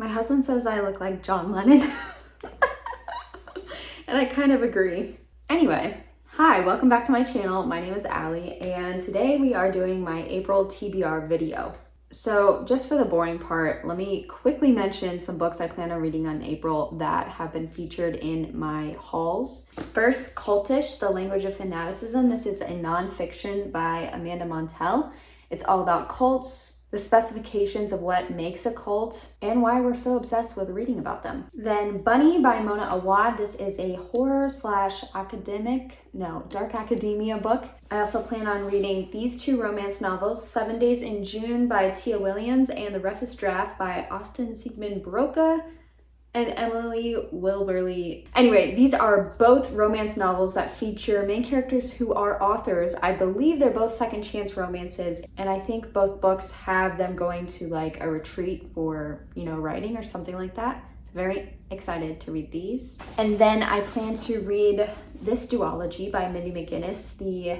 My husband says I look like John Lennon. And I kind of agree. Anyway, hi, welcome back to my channel. My name is Allie, and today we are doing my April TBR video. So just for the boring part, let me quickly mention some books I plan on reading in April that have been featured in my hauls. First, Cultish, The Language of Fanaticism. This is a nonfiction by Amanda Montell. It's all about cults, the specifications of what makes a cult, and why we're so obsessed with reading about them. Then Bunny by Mona Awad. This is a horror / dark academia book. I also plan on reading these two romance novels, 7 Days in June by Tia Williams and The Roughest Draft by Austin Sigmund Broca and Emily Wilberly. Anyway, these are both romance novels that feature main characters who are authors. I believe they're both second chance romances, and I think both books have them going to like a retreat for, writing or something like that. So very excited to read these. And then I plan to read this duology by Mindy McGinnis, The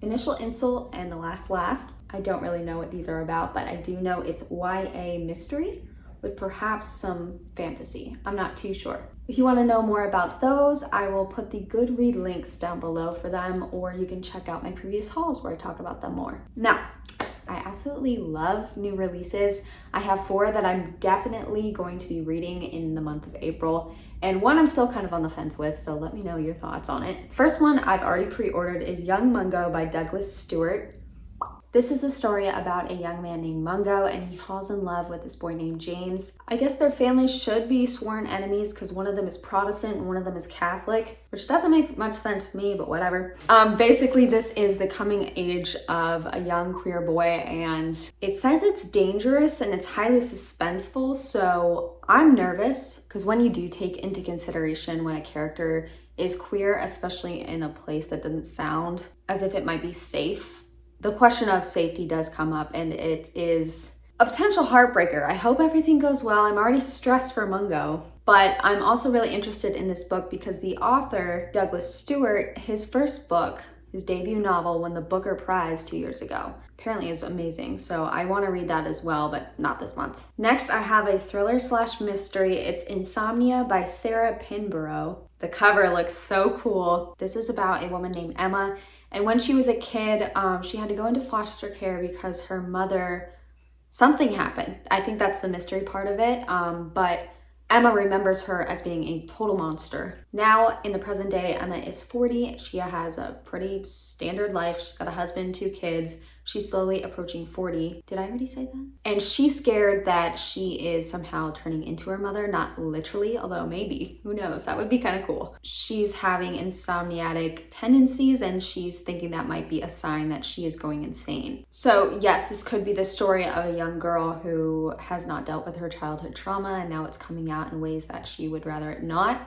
Initial Insult and The Last Laugh. I don't really know what these are about, but I do know it's YA mystery with perhaps some fantasy. I'm not too sure. If you want to know more about those, I will put the Goodread links down below for them, or you can check out my previous hauls where I talk about them more. Now, I absolutely love new releases. I have 4 that I'm definitely going to be reading in the month of April, and one I'm still kind of on the fence with, so let me know your thoughts on it. First one I've already pre-ordered is Young Mungo by Douglas Stewart. This is a story about a young man named Mungo, and he falls in love with this boy named James. I guess their families should be sworn enemies because one of them is Protestant and one of them is Catholic, which doesn't make much sense to me, but whatever. Basically, this is the coming age of a young queer boy, and it says it's dangerous and it's highly suspenseful, so I'm nervous because when you do take into consideration when a character is queer, especially in a place that doesn't sound as if it might be safe, the question of safety does come up, and it is a potential heartbreaker. I hope everything goes well. I'm already stressed for Mungo, but I'm also really interested in this book because the author, Douglas Stewart, his first book, his debut novel, won the Booker Prize 2 years ago. Apparently is amazing, so I want to read that as well, but not this month. Next, I have a thriller / mystery. It's Insomnia by Sarah Pinborough. The cover looks so cool. This is about a woman named Emma, and when she was a kid, she had to go into foster care because her mother, something happened. I think that's the mystery part of it, but Emma remembers her as being a total monster. Now, in the present day, Emma is 40. She has a pretty standard life. She's got a husband, 2 kids. She's slowly approaching 40. Did I already say that? And she's scared that she is somehow turning into her mother, not literally, although maybe, who knows? That would be kind of cool. She's having insomniatic tendencies, and she's thinking that might be a sign that she is going insane. So yes, this could be the story of a young girl who has not dealt with her childhood trauma, and now it's coming out in ways that she would rather it not,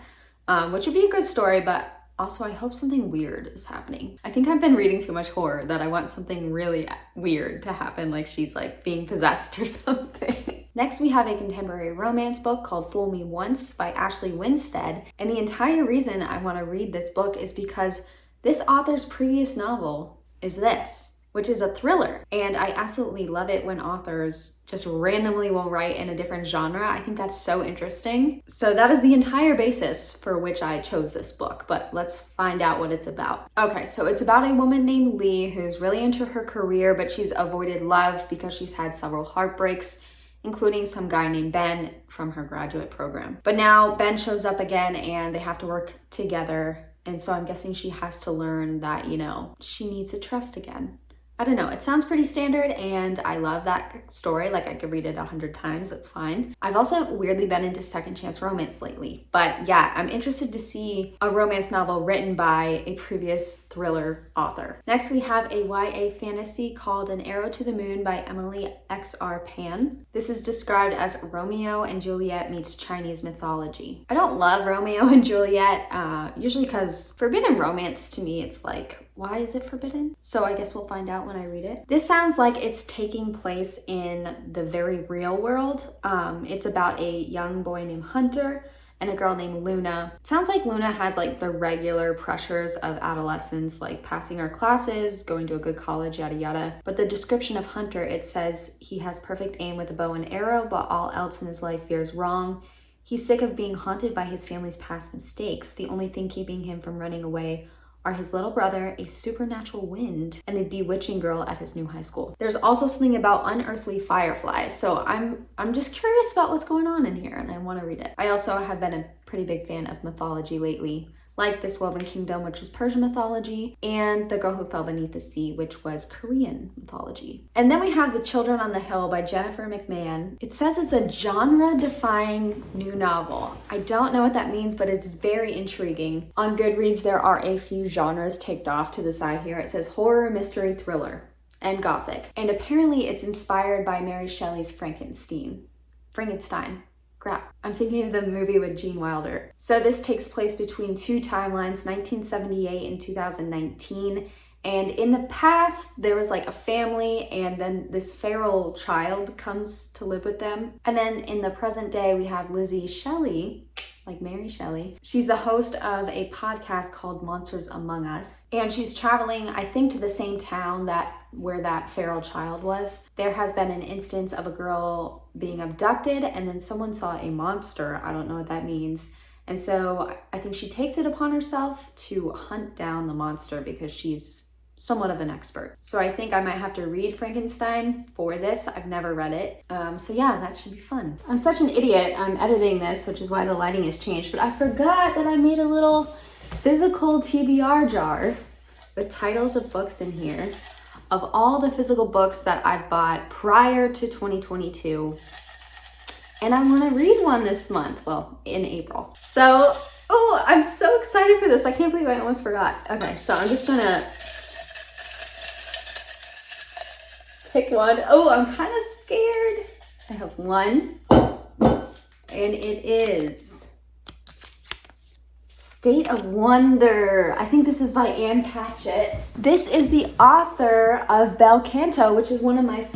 which would be a good story, but also, I hope something weird is happening. I think I've been reading too much horror that I want something really weird to happen, like she's like being possessed or something. Next, we have a contemporary romance book called Fool Me Once by Ashley Winstead. And the entire reason I want to read this book is because this author's previous novel is this, which is a thriller. And I absolutely love it when authors just randomly will write in a different genre. I think that's so interesting. So that is the entire basis for which I chose this book, but let's find out what it's about. Okay, so it's about a woman named Lee who's really into her career, but she's avoided love because she's had several heartbreaks, including some guy named Ben from her graduate program. But now Ben shows up again and they have to work together. And so I'm guessing she has to learn that, she needs to trust again. I don't know, it sounds pretty standard and I love that story. Like I could read it 100 times, that's fine. I've also weirdly been into second chance romance lately, but yeah, I'm interested to see a romance novel written by a previous thriller author. Next, we have a YA fantasy called An Arrow to the Moon by Emily X.R. Pan. This is described as Romeo and Juliet meets Chinese mythology. I don't love Romeo and Juliet, usually because forbidden romance to me, it's like, why is it forbidden? So I guess we'll find out when I read it. This sounds like it's taking place in the very real world. It's about a young boy named Hunter and a girl named Luna. It sounds like Luna has like the regular pressures of adolescence, like passing her classes, going to a good college, yada yada. But the description of Hunter, it says he has perfect aim with a bow and arrow, but all else in his life veers wrong. He's sick of being haunted by his family's past mistakes. The only thing keeping him from running away are his little brother, a supernatural wind, and a bewitching girl at his new high school. There's also something about unearthly fireflies, so I'm just curious about what's going on in here, and I want to read it. I also have been a pretty big fan of mythology lately, like This Woven Kingdom, which was Persian mythology, and The Girl Who Fell Beneath the Sea, which was Korean mythology. And then we have The Children on the Hill by Jennifer McMahon. It says it's a genre-defying new novel. I don't know what that means, but it's very intriguing. On Goodreads, there are a few genres ticked off to the side here. It says horror, mystery, thriller, and gothic. And apparently it's inspired by Mary Shelley's Frankenstein. Crap. I'm thinking of the movie with Gene Wilder. So this takes place between two timelines, 1978 and 2019. And in the past, there was like a family and then this feral child comes to live with them. And then in the present day, we have Lizzie Shelley, like Mary Shelley. She's the host of a podcast called Monsters Among Us. And she's traveling, I think, to the same town where that feral child was. There has been an instance of a girl being abducted and then someone saw a monster. I don't know what that means. And so I think she takes it upon herself to hunt down the monster because she's somewhat of an expert. So I think I might have to read Frankenstein for this. I've never read it. So yeah, that should be fun. I'm such an idiot. I'm editing this, which is why the lighting has changed, but I forgot that I made a little physical TBR jar with titles of books in here of all the physical books that I've bought prior to 2022. And I want to read one this month, well, in April. So, oh, I'm so excited for this. I can't believe I almost forgot. Okay, so I'm just gonna pick one. Oh, I'm kind of scared. I have one, and it is State of Wonder. I think this is by Ann Patchett. This is the author of Bel Canto, which is one of my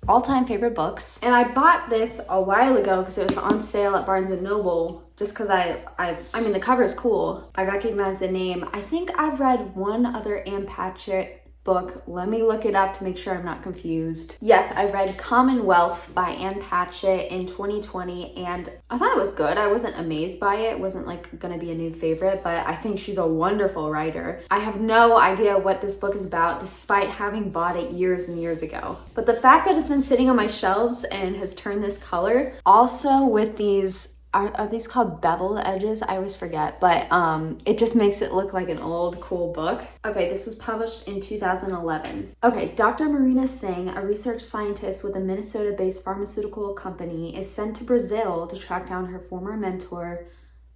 all-time favorite books. And I bought this a while ago because it was on sale at Barnes & Noble, just because I mean, the cover is cool. I recognize the name. I think I've read one other Ann Patchett book. Let me look it up to make sure I'm not confused. Yes, I read Commonwealth by Ann Patchett in 2020, and I thought it was good. I wasn't amazed by it. It wasn't like gonna be a new favorite, but I think she's a wonderful writer. I have no idea what this book is about, despite having bought it years and years ago. But the fact that it's been sitting on my shelves and has turned this color, also with these, are these called beveled edges? I always forget, but it just makes it look like an old, cool book. Okay, this was published in 2011. Okay, Dr. Marina Singh, a research scientist with a Minnesota-based pharmaceutical company, is sent to Brazil to track down her former mentor,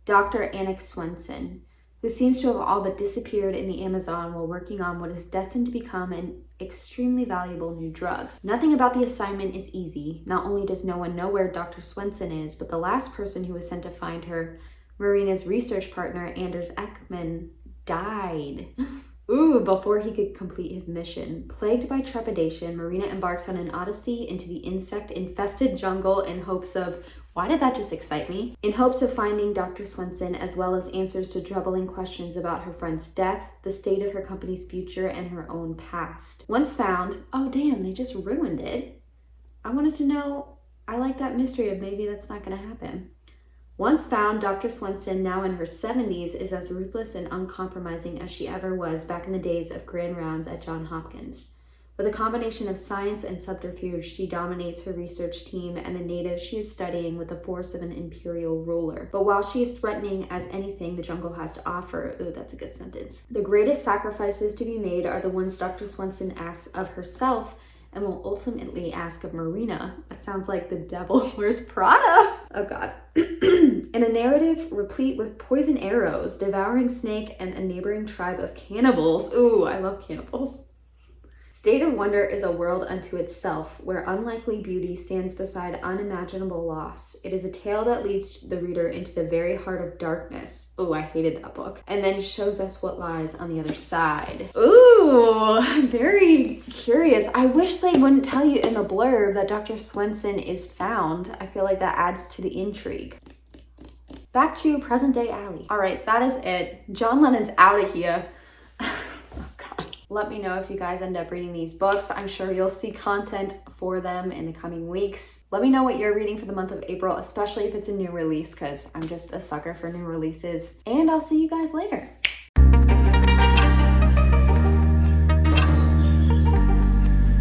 Dr. Anik Swenson, who seems to have all but disappeared in the Amazon while working on what is destined to become an extremely valuable new drug. Nothing about the assignment is easy. Not only does no one know where Dr. Swenson is, but the last person who was sent to find her, Marina's research partner, Anders Ekman, died. Before he could complete his mission. Plagued by trepidation, Marina embarks on an odyssey into the insect-infested jungle in hopes of, why did that just excite me? In hopes of finding Dr. Swenson, as well as answers to troubling questions about her friend's death, the state of her company's future, and her own past. Once found, oh damn, they just ruined it. I wanted to know, I like that mystery of maybe that's not gonna happen. Once found, Dr. Swenson, now in her 70s, is as ruthless and uncompromising as she ever was back in the days of grand rounds at Johns Hopkins. With a combination of science and subterfuge, she dominates her research team and the natives she is studying with the force of an imperial ruler. But while she is threatening as anything the jungle has to offer, ooh, that's a good sentence, the greatest sacrifices to be made are the ones Dr. Swenson asks of herself and will ultimately ask of Marina. That sounds like The Devil Wears Prada. Oh God. In a narrative replete with poison arrows, devouring snake, and a neighboring tribe of cannibals. Ooh, I love cannibals. State of Wonder is a world unto itself, where unlikely beauty stands beside unimaginable loss. It is a tale that leads the reader into the very heart of darkness. Oh, I hated that book. And then shows us what lies on the other side. Ooh, I'm very curious. I wish they wouldn't tell you in the blurb that Dr. Swenson is found. I feel like that adds to the intrigue. back to present day Allie. All right, that is it. John Lennon's out of here. Oh God. Let me know if you guys end up reading these books. I'm sure you'll see content for them in the coming weeks. Let me know what you're reading for the month of April, especially if it's a new release, because I'm just a sucker for new releases. And I'll see you guys later.